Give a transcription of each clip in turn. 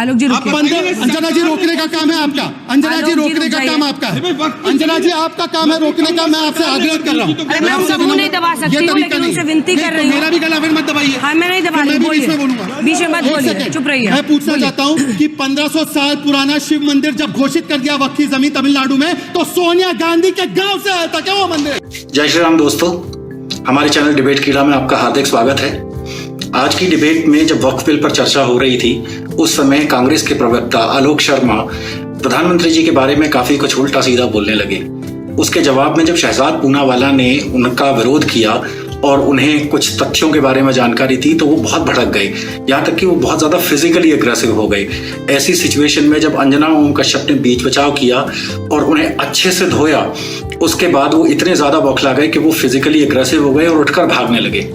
आलोक जी रुकिए। अंजना जी रोकने का काम है आपका, अंजना जी रोकने का काम आपका है, अंजना जी आपका काम है रोकने का। मैं आपसे आग्रह कर रहा हूँ, अरे मैं उनका मुंह नहीं दबा सकती हूँ, लेकिन उनसे विनती कर रही हूँ। मेरा भी गला फिर मत दबाइए। हाँ मैं नहीं दबा रही, बोलिए, बीच में मत बोलिए, चुप रहिए। मैं पूछना चाहता हूँ कि 1500 साल पुराना शिव मंदिर जब घोषित कर दिया वक्फ की जमीन तमिलनाडु में, तो सोनिया गांधी के गांव से आया था क्या वो मंदिर? जय श्री राम दोस्तों, हमारे चैनल डिबेट कीड़ा में आपका हार्दिक स्वागत है। आज की डिबेट में जब वक्फ बिल पर चर्चा हो रही थी, उस समय कांग्रेस के प्रवक्ता आलोक शर्मा प्रधानमंत्री जी के बारे में काफी कुछ उल्टा सीधा बोलने लगे। उसके जवाब में जब शहजाद पूनावाला ने उनका विरोध किया और उन्हें कुछ तथ्यों के बारे में जानकारी दी, तो वो बहुत भड़क गए, यहाँ तक कि वो बहुत ज्यादा फिजिकली एग्रेसिव हो गए। ऐसी सिचुएशन में जब अंजना ओम कश्यप ने बीच बचाव किया और उन्हें अच्छे से धोया, उसके बाद वो इतने ज्यादा बौखला गए कि वो फिजिकली एग्रेसिव हो गए और उठकर भागने लगे।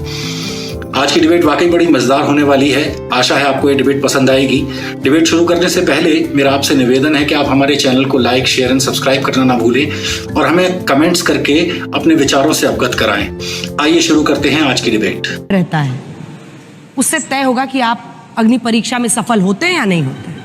आज की डिबेट वाकई बड़ी मजेदार होने वाली है। आशा है आपको ये डिबेट पसंद आएगी। डिबेट शुरू करने से पहले मेरा आपसे निवेदन है कि आप हमारे चैनल को लाइक, शेयर एंड सब्सक्राइब करना ना भूलें और हमें कमेंट्स करके अपने विचारों से अवगत कराएं। आइए शुरू करते हैं आज की डिबेट। रहता है उससे तय होगा कि आप अग्नि परीक्षा में सफल होते हैं या नहीं होते।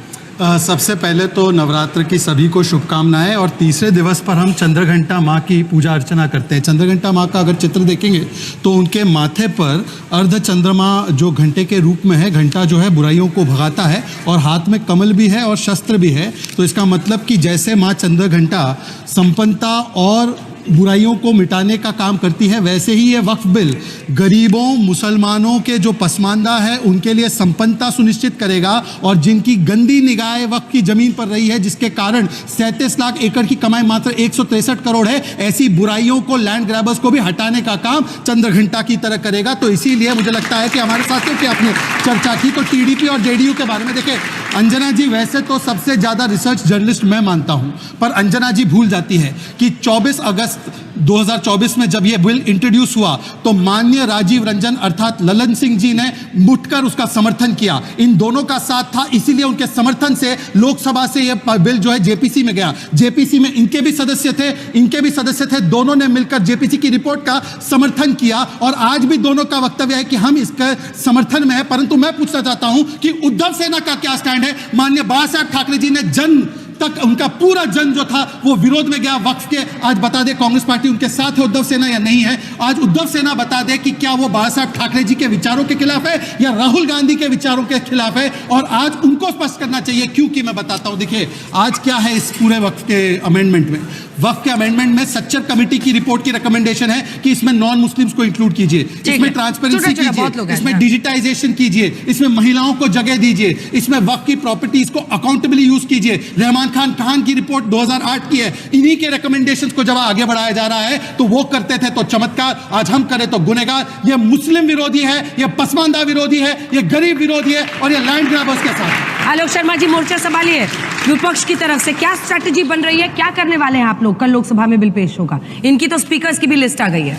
सबसे पहले तो नवरात्र की सभी को शुभकामनाएं। और तीसरे दिवस पर हम चंद्रघंटा माँ की पूजा अर्चना करते हैं। चंद्रघंटा माँ का अगर चित्र देखेंगे तो उनके माथे पर अर्ध चंद्रमा जो घंटे के रूप में है, घंटा जो है बुराइयों को भगाता है, और हाथ में कमल भी है और शस्त्र भी है। तो इसका मतलब कि जैसे माँ चंद्रघंटा संपन्नता और बुराइयों को मिटाने का काम करती है, वैसे ही ये वक्फ बिल गरीबों, मुसलमानों के जो पसमानदा है उनके लिए संपन्नता सुनिश्चित करेगा। और जिनकी गंदी निगाहें वक्फ की जमीन पर रही है, जिसके कारण 37 लाख एकड़ की कमाई मात्र 163 करोड़ है, ऐसी बुराइयों को, लैंड ग्रैबर्स को भी हटाने का काम चंद्रघंटा की तरह करेगा। तो इसीलिए मुझे लगता है कि हमारे साथियों की आपने चर्चा की, तो टीडीपी और जेडीयू के बारे में देखें। अंजना जी वैसे तो सबसे ज्यादा रिसर्च जर्नलिस्ट मैं मानता हूं, पर अंजना जी भूल जाती है कि 24 अगस्त 2024 में जब यह बिल इंट्रोड्यूस हुआ तो माननीय राजीव रंजन अर्थात ललन सिंह जी ने मुड़कर उसका समर्थन किया। इन दोनों का साथ था, इसीलिए उनके समर्थन से लोकसभा से यह बिल जो है जेपीसी में गया। जेपीसी में इनके भी सदस्य थे, दोनों ने मिलकर जेपीसी की रिपोर्ट का समर्थन किया और आज भी दोनों का वक्तव्य है कि हम इसके समर्थन में है। परंतु मैं पूछना चाहता हूं कि उद्धव सेना का क्या स्टैंड है। माननीय बाला साहब ठाकरे जी ने जन्म तक उनका पूरा जन जो था वो विरोध में गया वक्फ के। आज बता दे कांग्रेस पार्टी उनके साथ है उद्धव सेना या नहीं है। आज उद्धव सेना बता दे कि क्या वो बाला साहब ठाकरे जी के विचारों के खिलाफ है या राहुल गांधी के विचारों के खिलाफ है। और आज उनको स्पष्ट करना चाहिए, क्योंकि मैं बताता हूं। देखिए आज क्या है इस पूरे वक्फ के अमेंडमेंट में। वक्फ के अमेंडमेंट में सच्चर कमेटी की रिपोर्ट की रिकमेंडेशन है कि इसमें नॉन मुस्लिम्स को इंक्लूड कीजिए, इसमें ट्रांसपेरेंसी कीजिए, इसमें डिजिटाइजेशन कीजिए, इसमें महिलाओं को जगह दीजिए, इसमें वक्फ की प्रॉपर्टीज को अकाउंटेबली यूज कीजिए। रहमान खान की रिपोर्ट 2008 की है। इन्हीं के रिकमेंडेशंस को जब आगे बढ़ाया जा रहा है तो वो करते थे तो चमत्कार, आज हम करें तो गुनहगार। ये मुस्लिम विरोधी है, ये पसमानदा विरोधी है, ये गरीब विरोधी है और ये लैंड ग्रैबर्स के साथ। आलोक शर्मा जी मोर्चा संभालिए। विपक्ष की तरफ से क्या स्ट्रैटेजी बन रही है, क्या करने वाले हैं आप लोग? कल लोकसभा में बिल पेश होगा, इनकी तो स्पीकर्स की भी लिस्ट आ गई है।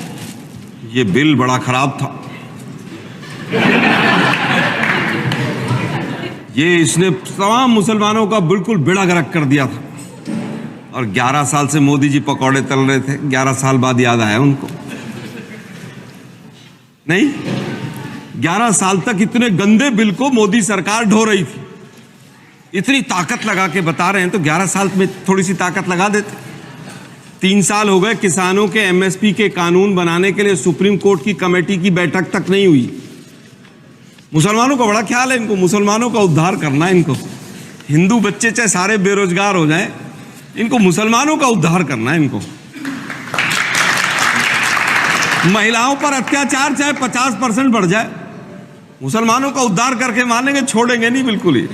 ये बिल बड़ा खराब था। ये इसने तमाम मुसलमानों का बिल्कुल बेड़ा गर्क कर दिया था। और 11 साल से मोदी जी पकौड़े तल रहे थे, 11 साल बाद याद आया उनको। नहीं, 11 साल तक इतने गंदे बिल को मोदी सरकार ढो रही थी। इतनी ताकत लगा के बता रहे हैं तो 11 साल में थोड़ी सी ताकत लगा देते। 3 साल हो गए किसानों के एमएसपी के कानून बनाने के लिए सुप्रीम कोर्ट की कमेटी की बैठक तक नहीं हुई। मुसलमानों का बड़ा ख्याल है इनको, मुसलमानों का उद्धार करना है इनको। हिंदू बच्चे चाहे सारे बेरोजगार हो जाएं, इनको मुसलमानों का उद्धार करना है इनको। महिलाओं पर अत्याचार चाहे 50% बढ़ जाए, मुसलमानों का उद्धार करके मानेंगे, छोड़ेंगे नहीं बिल्कुल ही।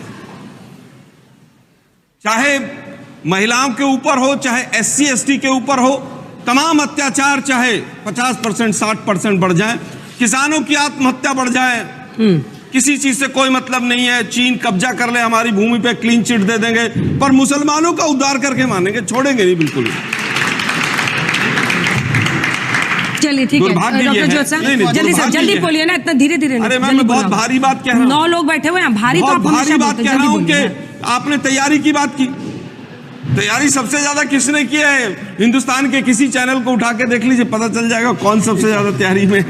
चाहे महिलाओं के ऊपर हो, चाहे SC ST के ऊपर हो, तमाम अत्याचार चाहे 50% 60% बढ़ जाए, किसानों की आत्महत्या बढ़ जाए, किसी चीज से कोई मतलब नहीं है। चीन कब्जा कर ले हमारी भूमि पे, क्लीन चिट दे देंगे, पर मुसलमानों का उद्धार करके मानेंगे, छोड़ेंगे नहीं बिल्कुल। चलिए ठीक है डॉक्टर जोत साहब जल्दी बोलिए ना, इतना धीरे धीरे। अरे मैं बहुत भारी बात कह रहा हूँ। 9 लोग बैठे हुए हैं, भारी तो आप भारी बात कह रहा हूँ कि आपने तैयारी की बात की। तैयारी सबसे ज्यादा किसने की है? हिंदुस्तान के किसी चैनल को उठा के देख लीजिए, पता चल जाएगा कौन सबसे ज्यादा तैयारी में।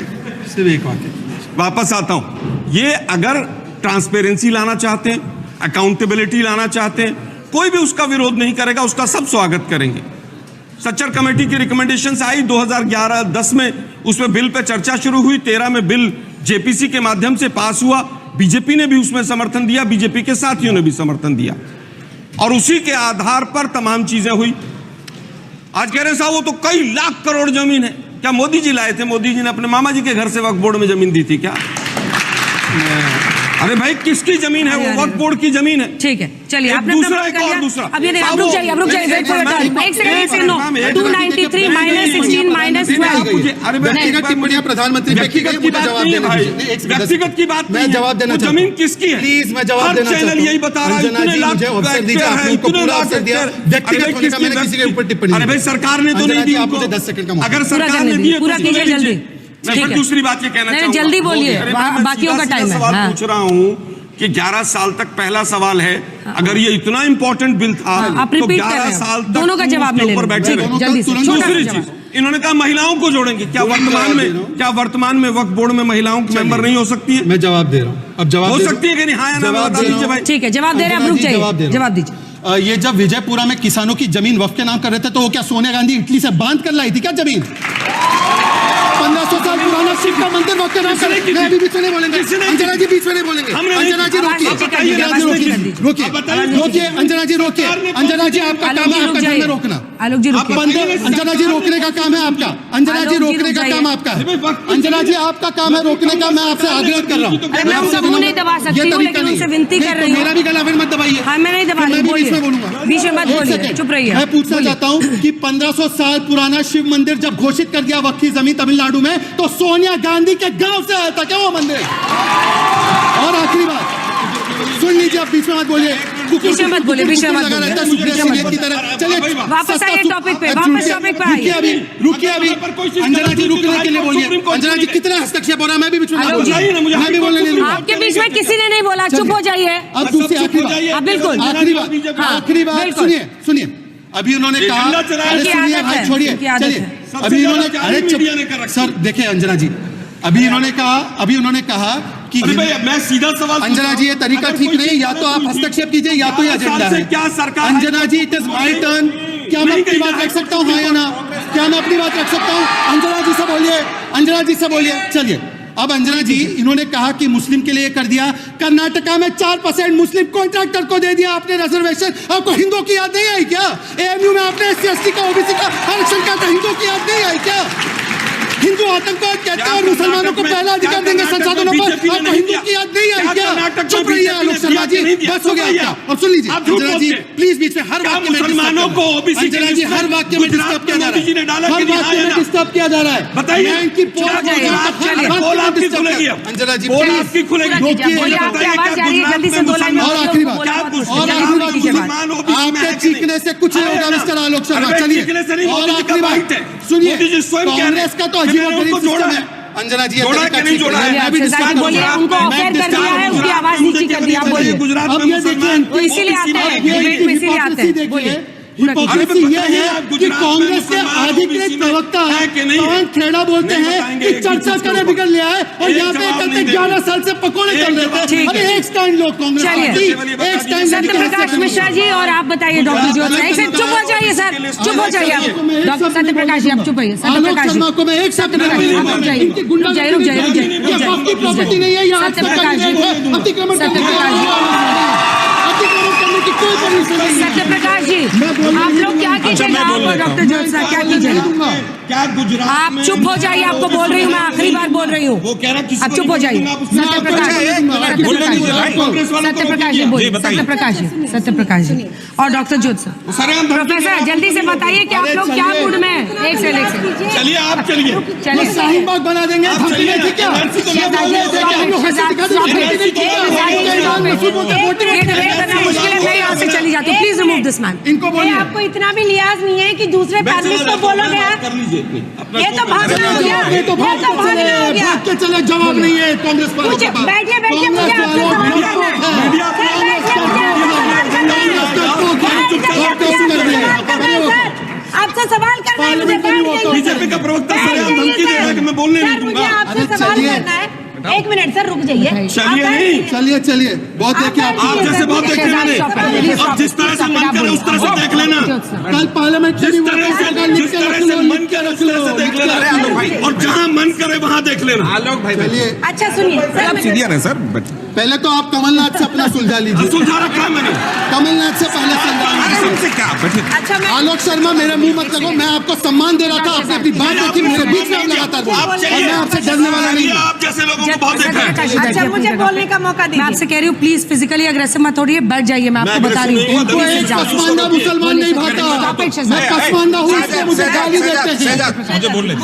सिर्फ एक वापस आता हूं, ये अगर ट्रांसपेरेंसी लाना चाहते हैं, अकाउंटेबिलिटी लाना चाहते हैं, कोई भी उसका विरोध नहीं करेगा, उसका सब स्वागत करेंगे। सच्चर कमेटी की रिकमेंडेशंस आई 2011-10 में, उसमें बिल पे चर्चा शुरू हुई, 13 में बिल जेपीसी के माध्यम से पास हुआ, बीजेपी ने भी उसमें समर्थन दिया, बीजेपी के साथियों ने भी समर्थन दिया, और उसी के आधार पर तमाम चीजें हुई। आज कह रहे साहब वो तो कई लाख करोड़ जमीन है, क्या मोदी जी लाए थे? मोदी जी ने अपने मामा जी के घर से वक्फ बोर्ड में जमीन दी थी क्या? अरे भाई किसकी जमीन है वो? वक्फ बोर्ड की जमीन है। ठीक है, चलिए एक आपने दूसरा, अपना एक कर और लिया। दूसरा। अब ये नहीं, आप रुक जाइए, वेट फॉर योर टर्न। एक सेकंड, नो 293 माइनस 16 माइनस 12। अरे व्यक्तिगत टिप्पणियां प्रधानमंत्री पे की गई, व्यक्तिगत की मुझे बात जवाब नहीं है देना भाई, दीजिए। एक व्यक्तिगत की बात मैं नहीं है। जवाब देना वो चाहता जमीन हूं। किसकी है? प्लीज मैं जवाब देना चाहता हूं। चैनल यही बता रहा है, अंजना इतने जी लाख मुझे अवसर दीजिए, हेक्टेयर आपने है, उनको इतने पूरा लाख अवसर दिया। हेक्टेयर। व्यक्तिगत अरे होने का मैंने किसी के ऊपर टिप्पणी अरे भाई नहीं की। सरकार ने तो अंजना नहीं जी, दी आप उनको। मुझे 10 सेकंड का मौका अगर पूरा सरकार करने ने दीजिए, दी पूरा तो कीजिए ले लीजिए। जल्दी। मैं ठीक फिर है। दूसरी बात ये कहना नहीं, चाहूंगा, जल्दी बोलिए, अरे मैं बाकियों का सीधा टाइम है। सवाल हाँ। पूछ रहा हूँ कि 11 साल तक, पहला सवाल है, अगर ये इतना इंपॉर्टेंट बिल था आप तो रिपीट कर 11 रहे हैं। साल तक दोनों का जवाब उसके ले ऊपर लेंगे। बैठे ठीक है, रहे। जल्दी से, तुरंत छोटा सा दूसरी जवाब। चीज, इन्होंने कहा महिलाओं को जोड़ेंगे। क्या वर्तमान में वक्फ बोर्ड में महिलाओं की मेंबर नहीं हो सकती है? मैं जवाब दे रहा हूं। अब जवाब हो दे दूं? सकती है कि नहीं? हाँ या ना जवाब बता दे रहा दीजिए हूं। भाई। ठीक है, जवाब दे रहे हैं, आप अंजना रुक जी, जाइए, जवाब दे रहा हूं। जवाब दीजिए। ये जब विजयपुरा में किसानों की जमीन वक्फ के नाम कर रहे थे तो वो क्या सोनिया गांधी इटली से बांध कर लाई थी क्या जमीन? 1500 साल पुराना शिव का मंदिर वक्फ के नाम कर रहे थे। अभी बीच में नहीं बोलेंगे, अंजना जी बीच में नहीं बोलेंगे। अंजना जी रोकिए, रोकिए, रोकिए, अंजना जी रोकिए। अंजना जी आपका काम है आपका घर में रोकना। आलोक जी रुकिए। अंजना जी रोकने का काम है आपका। अंजना जी रोकने का काम आपका है। अंजना जी आपका काम है रोकने का। मैं आपसे आग्रह कर रहा हूँ। मैं उनका मुंह नहीं दबा सकती हूँ, लेकिन उनसे विनती कर रही हूँ। मेरा भी गला फिर मत दबाइए। हाँ, मैं नहीं दबा रही, मैं भी बीच में बोलिए। बोलूंगा। बीच में मत एक बोलिए, सेकंड। चुप रहिए। मैं पूछना चाहता हूँ कि 1500 साल पुराना शिव मंदिर जब घोषित कर दिया वक्फ की जमीन तमिलनाडु में, तो सोनिया गांधी के गांव से आया था क्या वो मंदिर? और आखिरी बात सुन लीजिए, आप बीच में मत बोलिए। बीच में मत बोलिए, बीच में मत लगा रहता है बोलिए। सुप्रिया सीनियर की तरह। चलिए वापस आइए टॉपिक पे, वापस टॉपिक पे आइए। रुकिए अभी। अंजना जी रुकने के लिए बोलिए। अंजना जी कितना हस्तक्षेप हो रहा है? मैं भी बीच में आलोक जी, मैं भी बोलने नहीं दूंगा। आपके बीच में किसी ने नहीं बोला, चुप हो जाइए। अब दूसरी आखिरी बात, हाँ, बिल्कुल। आखिरी बात बिल्कुल। सुनिए, सुनिए। अभी उन्होंने कहा, अरे इनकी सुनिए आदत भाई, है, छोड़िए, इनकी आदत चलिए। है। अभी इन्होंने, अरे चुप सर, देखिए अंजना जी, अभी इन्होंने कहा कि मैं सीधा सवाल अंजना जी ये तरीका ठीक नहीं, या तो आप हस्तक्षेप कीजिए या तो ये एजेंडा है। क्या सरकार? अंजना जी इट इज माय टर्न। क्या मैं अपनी बात रख सकता हूँ, हाँ या ना? क्या मैं अपनी बात रख सकता हूँ? अंजना जी से बोलिए, अंजना जी से बोलिए। चलिए, अब अंजना जी, इन्होंने कहा कि मुस्लिम के लिए कर दिया। कर्नाटका में 4% मुस्लिम कॉन्ट्रैक्टर को दे दिया आपने रिजर्वेशन। आपको हिंदुओं की याद नहीं आई क्या? एएमयू में आपने SC/ST का, OBC का आरक्षण का, हिंदुओं की याद नहीं आई क्या? हिंदू आतंकवाद कहते हैं और मुसलमानों को पहला अधिकार देंगे संसाधनों पर। आपको हिंदू की याद नहीं आई क्या? चुप रहिए आलोक शर्मा जी, बस हो गया आपका। और सुन लीजिए अंजना जी, प्लीज बीच में हर वाक्य में मुसलमानों को OBC अंजना जी हर वाक्य में डिस्टर्ब किया जा रहा है। हर वाक्य में डिस्टर्ब किया जा रहा है। बताइए। मैं इनकी चलिए, पोल आपकी खुलेगी अब। अंजना जी पोल प्लीज। आपकी खुलेगी। बोलिए, आपकी आवाज जा रही है, जल्दी से 2 लाइन में और बोलो, आखिरी बात, बोला मत कुछ। और जल्दी आखिरी बात, कीजिए बात। मुसलमान OBC में आपके है कि नहीं? चीखने से कुछ नहीं होगा मिस्टर आलोक शर्मा। अरे चलिए, चीखने से नहीं, और मोदी जी का आखिरी बाइट बात है। सुनिए, मोदी जी स्वयं कह रहे हैं कांग्रेस का तो कि अजीब मैंने गरीब उनको जोड़ा सिस्टम है। है। अंजना जी जोड़ा कि नहीं जोड़ा है? मैं भी अच्छा, डिस्टर्ब बोलिए, करूंगा। उनको मैं ऑफेयर कर डिस्टर्ब दिया है, करूंगा। उनकी आवाज नीची कर दी, आप बोलिए। गुजरात अब में ये देखिए, मुसलमान वो इसीलिए आते हैं, अब ये डिबेट में इसीलिए आते हैं। देखिए, बोलिए। हिपोक्रेसी ये है कि कांग्रेस के अधिकृत प्रवक्ता पवन खेड़ा बोलते हैं कि चर्चा करने बिगड़ लिया है, और यहाँ पे कहते 11 साल से पकोड़े चल रहे थे। अरे एक स्टैंड लो कांग्रेस पार्टी, एक स्टैंड। सत्य प्रकाश मिश्रा जी, और आप बताइए डॉक्टर ज्योत्सना। एक सेकंड, चुप हो जाइए सर, चुप हो जाइए आप। डॉक्टर सत्य प्रकाश जी, आप चुप होइए। सत्य प्रकाश जी, शर्मा को मैं एक शब्द रुक जाइए, रुक जाइए, रुक जाइए। आपकी प्रॉपर्टी नहीं है, यहाँ सत्य प्रकाश जी, अतिक्रमण सत्य प्रकाश जी, करने की कोई परमिशन नहीं है। सत्य प्रकाश जी, आप लोग क्या कीजिएगा? आप और डॉक्टर ज्योत्सना क्या कीजिएगा? क्या गुजरात आप में चुप हो जाइए, आपको बोल रही हूँ मैं, आखिरी बार बोल रही हूँ। वो कह रहा किसी आप चुप हो जाइए। सत्य प्रकाश, सत्य प्रकाश जी बोलिए। सत्य प्रकाश जी, सत्य प्रकाश जी और डॉक्टर ज्योत्सना। प्रोफेसर जल्दी से बताइए कि आप लोग क्या मूड में हैं? एक से चलिए आप चलिए चलिए शाहीन बाग बना देंगे। आप धमकी चलिए, नहीं थी क्या? एनआरसी तो ये बोलिए, देखिए, हम लोग हंसी दिखा देंगे। मैं यहाँ से चली जाती हूँ, प्लीज रिमूव दिस मैन। इनको बोलिए, आपको इतना भी लिहाज नहीं है कि दूसरे पैनलिस्ट को बोलोगे आप? कर लीजिए ये तो भागना हो गया, ये तो भाग के चले, जवाब नहीं है कांग्रेस पर। मुझे बैठिए मुझे आपसे सवाल करना है। आपसे सवाल करना है मुझे। बीजेपी का प्रवक्ता सरेआम धमकी दे रहा है कि मैं बोलने नहीं दूंगा। मुझे आपसे सवाल करना है। एक मिनट सर, रुक जाइए। चलिए आप नहीं। चलिए चलिए, बहुत देखे आप जैसे बहुत देखे मैंने, अब जिस तरह से मन करे उस तरह से देख लेना। कल पार्लियामेंट जिस तरह से मन करे उस तरह से देख लेना, और जहाँ मन करे वहाँ देख लेना। आलोक भाई चलिए, अच्छा सुनिए सर, सीनियर है सर। पहले तो आप कमलनाथ से अपना सुलझा लीजिए। सुलझा रखा है मैंने। कमलनाथ से पहले सुलझा लीजिए। क्या अच्छा मैं आलोक शर्मा, मेरे मुंह मत लगो, मैं आपको सम्मान दे रहा था, आपने अपनी बात रखी, मेरे बीच में आप लगातार बोल रहे हैं। और मैं आपसे डरने वाला नहीं हूं। आप जैसे लोगों को बहुत देखा है। अच्छा मुझे बोलने का मौका मैं आपसे दीजिए। कह रही हूँ प्लीज फिजिकली अग्रेसिव मत हो रही है, बैठ जाइए, मैं आपको बता रही हूँ। इनको एक पसमानदा मुसलमान नहीं भाता। मैं पसमानदा हूँ, इसलिए मुझे गाली देते हैं। मुझे बोलने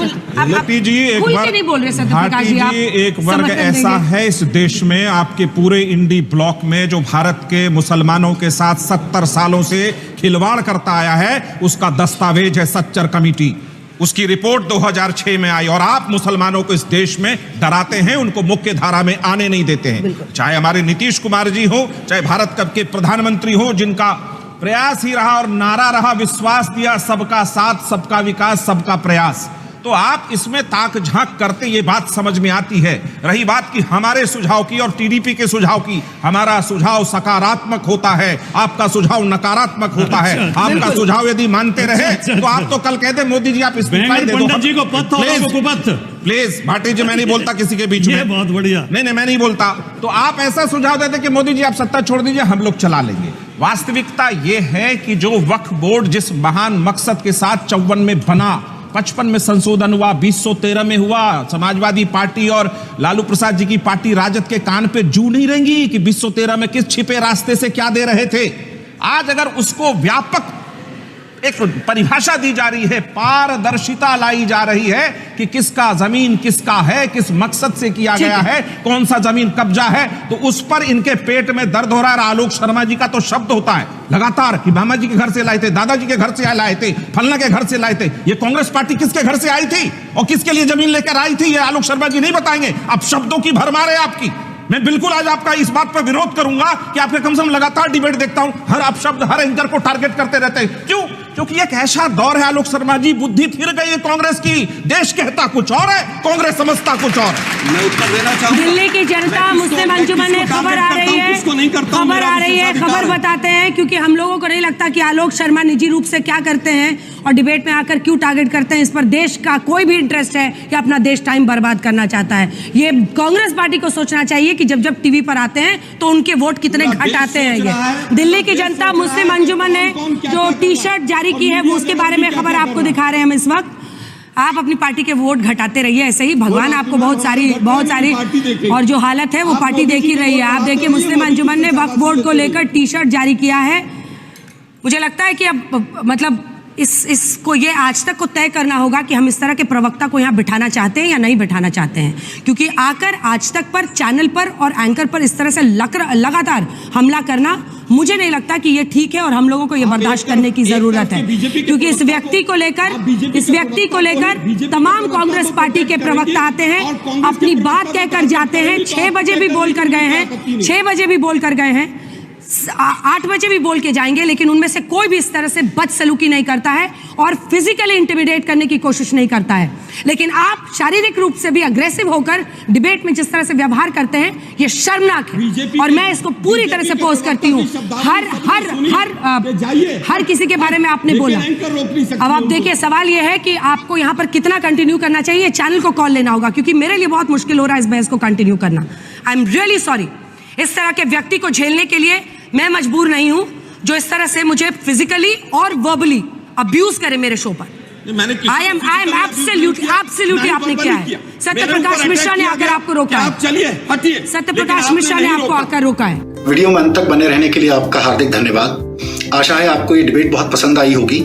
लती जी, एक खुल के वर्ग, नहीं बोल रहे सत्यप्रकाश भारती जी, आप जी, एक वर्ग समर्थन ऐसा देंगे। है इस देश में, आपके पूरे इंडी ब्लॉक में, जो भारत के मुसलमानों के साथ 70 सालों से खिलवाड़ करता आया है। उसका दस्तावेज है सच्चर कमेटी, उसकी रिपोर्ट 2006 में आई। और आप मुसलमानों को इस देश में डराते हैं, उनको मुख्य धारा में आने नहीं देते हैं। चाहे हमारे नीतीश कुमार जी हो, चाहे भारत के प्रधानमंत्री हो, जिनका प्रयास ही रहा और नारा रहा, विश्वास दिया, सबका साथ, सबका विकास, सबका प्रयास। तो आप इसमें ताक झांक करते, ये बात समझ में आती है। रही बात कि हमारे सुझाव की और टीडीपी के सुझाव की, हमारा सुझाव सकारात्मक होता है, आपका सुझाव नकारात्मक होता है। आपका सुझाव यदि मानते रहे तो आप तो कल कहते मोदी जी आप इस्तीफा दे दो। पंडित जी को पथ और कुपथ। प्लीज भाटी जी, मैं नहीं बोलता किसी के बीच ये में, बहुत बढ़िया। नहीं मैं नहीं बोलता। तो आप ऐसा सुझाव देते कि मोदी जी आप सत्ता छोड़ दीजिए, हम लोग चला लेंगे। वास्तविकता यह है कि जो वक्फ बोर्ड जिस महान मकसद के साथ 54 में बना, 55 में संशोधन हुआ, 2013 में हुआ, समाजवादी पार्टी और लालू प्रसाद जी की पार्टी राजद के कान पे जू नहीं रहेंगी कि 2013 में किस छिपे रास्ते से क्या दे रहे थे। आज अगर उसको व्यापक एक परिभाषा दी जा रही है, पारदर्शिता लाई जा रही है कि किसका जमीन किसका है, किस मकसद से किया गया है, कौन सा जमीन कब्जा है, तो उस पर इनके पेट में दर्द हो रहा है। आलोक शर्मा जी का तो शब्द होता है लगातार कि मामा जी के घर से लाए थे, दादाजी के घर से लाए थे, फलना के घर से लाए थे। ये कांग्रेस पार्टी किसके घर से आई थी और किसके लिए जमीन लेकर आई थी, ये आलोक शर्मा जी नहीं बताएंगे। अब शब्दों की भरमार है आपकी। मैं बिल्कुल आज आपका इस बात पर विरोध करूंगा कि आपके कम से कम लगातार डिबेट देखता हूं, हर अपशब्द हर एंकर को टारगेट करते रहते हैं। क्यों? क्योंकि एक ऐसा दौर है आलोक शर्मा जी, बुद्धि फिर गई है कांग्रेस की। देश कहता कुछ और है, कांग्रेस समझता कुछ और। मैं उत्तर देना चाहूंगा। दिल्ली की जनता, मुस्लिम अंजुमन में खबर आ रही है, खबर आ रही है, खबर बताते हैं, क्योंकि हम लोगों को नहीं लगता कि आलोक शर्मा निजी रूप से क्या करते हैं और डिबेट में आकर क्यों टारगेट करते हैं। इस पर देश का कोई भी इंटरेस्ट है कि अपना देश टाइम बर्बाद करना चाहता है। ये कांग्रेस पार्टी को सोचना चाहिए कि जब जब टीवी पर आते हैं तो उनके वोट कितने घट आते हैं। ये दिल्ली की जनता, मुस्लिम अंजुमन ने जो टी शर्ट जारी की है वो उसके बारे में खबर आपको दिखा रहे हैं हम इस वक्त। आप अपनी पार्टी के वोट घटाते रहिए ऐसे ही, भगवान आपको बहुत सारी और जो हालत है वो पार्टी देख ही रही है। आप देखिए, मुस्लिम अंजुमन ने वक्फ बोर्ड को लेकर टी शर्ट जारी किया है। मुझे लगता है कि अब मतलब इसको ये आज तक को तय करना होगा कि हम इस तरह के प्रवक्ता को यहाँ बिठाना चाहते हैं या नहीं बिठाना चाहते हैं, क्योंकि आकर आज तक पर चैनल पर और एंकर पर इस तरह से लगातार हमला करना मुझे नहीं लगता कि ये ठीक है और हम लोगों को ये बर्दाश्त करने की जरूरत है। क्योंकि इस व्यक्ति को लेकर तमाम कांग्रेस पार्टी के प्रवक्ता आते हैं, अपनी बात कहकर जाते हैं, 6 बजे भी बोल कर गए हैं, 6 बजे भी बोल कर गए हैं, 8 बजे भी बोल के जाएंगे, लेकिन उनमें से कोई भी इस तरह से बदसलूकी नहीं करता है और फिजिकली इंटिमिडेट करने की कोशिश नहीं करता है। लेकिन आप शारीरिक रूप से भी अग्रेसिव होकर डिबेट में जिस तरह से व्यवहार करते हैं, ये शर्मनाक है और मैं इसको पूरी तरह से पोस्ट करती हूँ। हर किसी के बारे में आपने बोला। अब आप देखिए, सवाल यह है कि आपको यहाँ पर कितना कंटिन्यू करना चाहिए, चैनल को कॉल लेना होगा, क्योंकि मेरे लिए बहुत मुश्किल हो रहा है इस बहस को कंटिन्यू करना। I am really sorry. इस तरह के व्यक्ति को झेलने के लिए मैं मजबूर नहीं हूं, जो इस तरह से मुझे फिजिकली और वर्बली अब्यूज करे मेरे शो पर। आई एम एब्सोल्युटली आपने किया है। सत्यप्रकाश मिश्रा ने आकर आपको रोका है। चलिए हटिए। सत्यप्रकाश मिश्रा ने आपको आकर रोका है। वीडियो में अंत तक बने रहने के लिए आपका हार्दिक धन्यवाद। आशा है आपको ये डिबेट बहुत पसंद आई होगी।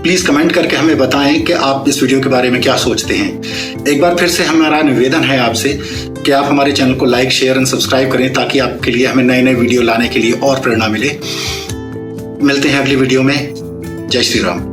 प्लीज कमेंट करके हमें बताएं कि आप इस वीडियो के बारे में क्या सोचते हैं। एक बार फिर से हमारा निवेदन है आपसे कि आप हमारे चैनल को लाइक, शेयर एंड सब्सक्राइब करें, ताकि आपके लिए हमें नए नए वीडियो लाने के लिए और प्रेरणा मिले। मिलते हैं अगली वीडियो में। जय श्री राम।